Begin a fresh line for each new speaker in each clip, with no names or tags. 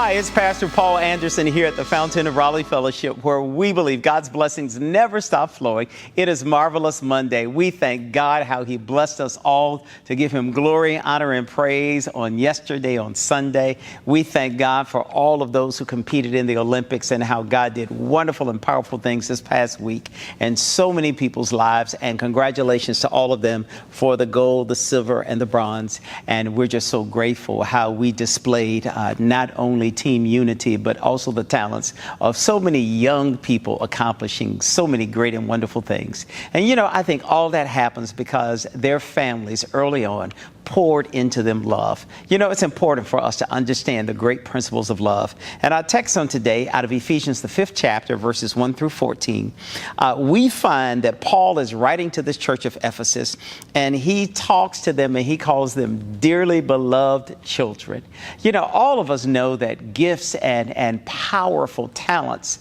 Hi, it's Pastor Paul Anderson here at the Fountain of Raleigh Fellowship, where we believe God's blessings never stop flowing. It is Marvelous Monday. We thank God how He blessed us all to give Him glory, honor, and praise on yesterday, on Sunday. We thank God for all of those who competed in the Olympics and how God did wonderful and powerful things this past week in so many people's lives. And congratulations to all of them for the gold, the silver, and the bronze. And we're just so grateful how we displayed not only team unity, but also the talents of so many young people accomplishing so many great and wonderful things. And, you know, I think all that happens because their families early on poured into them love. You know, it's important for us to understand the great principles of love. And our text on today, out of Ephesians, the 5th chapter, verses 1 through 14, we find that Paul is writing to this church of Ephesus, and he talks to them and he calls them dearly beloved children. You know, all of us know that gifts and powerful talents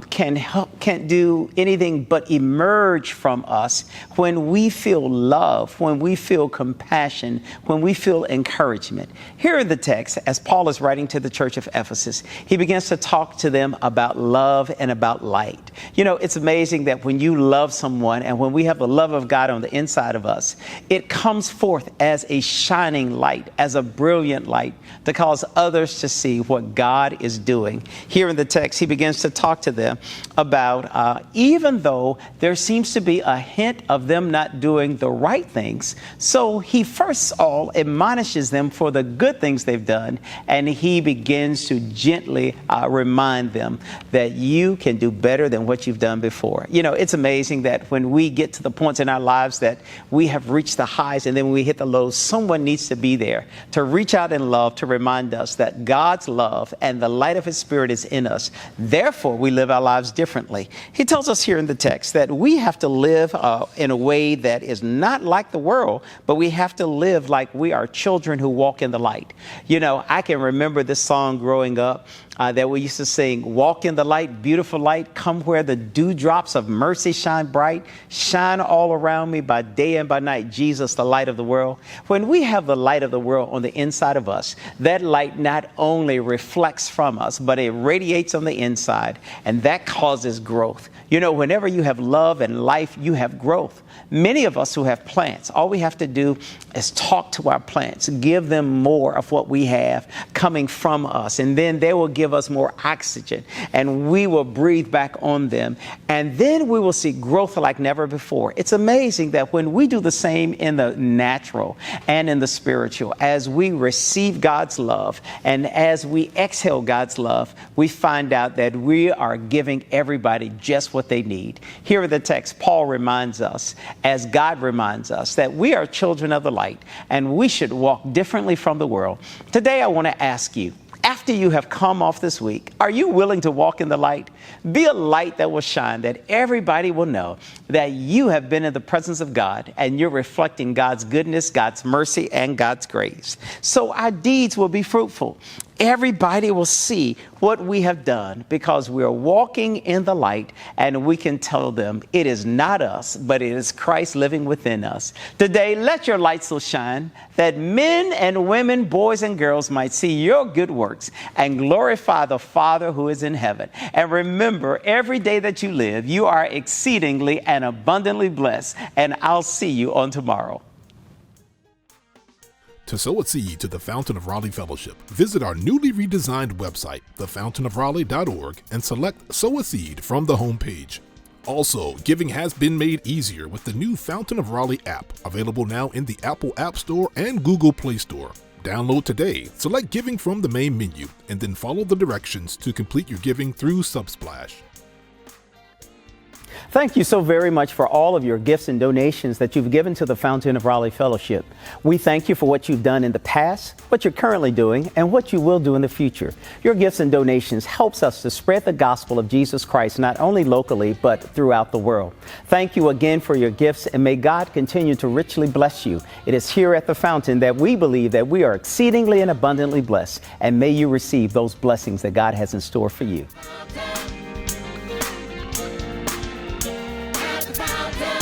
can't do anything but emerge from us when we feel love, when we feel compassion, when we feel encouragement. Here in the text, as Paul is writing to the church of Ephesus, he begins to talk to them about love and about light. You know, it's amazing that when you love someone and when we have the love of God on the inside of us, it comes forth as a shining light, as a brilliant light to cause others to see what God is doing. Here in the text, he begins to talk to them about even though there seems to be a hint of them not doing the right things, so he first all admonishes them for the good things they've done, and he begins to gently remind them that you can do better than what you've done before. You know, it's amazing that when we get to the points in our lives that we have reached the highs and then when we hit the lows, someone needs to be there to reach out in love to remind us that God's love and the light of His Spirit is in us. Therefore, we live our lives differently. He tells us here in the text that we have to live in a way that is not like the world, but we have to live like we are children who walk in the light. You know, I can remember this song growing up that we used to sing, walk in the light, beautiful light, come where the dewdrops of mercy shine bright, shine all around me by day and by night, Jesus, the light of the world. When we have the light of the world on the inside of us, that light not only reflects from us, but it radiates on the inside, and that causes growth. You know, whenever you have love and life, you have growth. Many of us who have plants, all we have to do is talk to our plants, give them more of what we have coming from us, and then they will give us more oxygen, and we will breathe back on them, and then we will see growth like never before. It's amazing that when we do the same in the natural and in the spiritual, as we receive God's love and as we exhale God's love, we find out that we are giving everybody just what they need. Here in the text, Paul reminds us, as God reminds us, that we are children of the light and we should walk differently from the world. Today, I want to ask you, after you have come off this week, are you willing to walk in the light? Be a light that will shine, that everybody will know that you have been in the presence of God and you're reflecting God's goodness, God's mercy, and God's grace. So our deeds will be fruitful. Everybody will see what we have done because we're walking in the light, and we can tell them it is not us, but it is Christ living within us. Today, let your light so shine that men and women, boys and girls might see your good works and glorify the Father who is in heaven. And remember, every day that you live, you are exceedingly and abundantly blessed, and I'll see you on tomorrow.
To sow a seed to the Fountain of Raleigh Fellowship, visit our newly redesigned website, thefountainofraleigh.org, and select Sow a Seed from the homepage. Also, giving has been made easier with the new Fountain of Raleigh app, available now in the Apple App Store and Google Play Store. Download today, select Giving from the main menu, and then follow the directions to complete your giving through Subsplash.
Thank you so very much for all of your gifts and donations that you've given to the Fountain of Raleigh Fellowship. We thank you for what you've done in the past, what you're currently doing, and what you will do in the future. Your gifts and donations helps us to spread the gospel of Jesus Christ, not only locally, but throughout the world. Thank you again for your gifts, and may God continue to richly bless you. It is here at the Fountain that we believe that we are exceedingly and abundantly blessed, and may you receive those blessings that God has in store for you.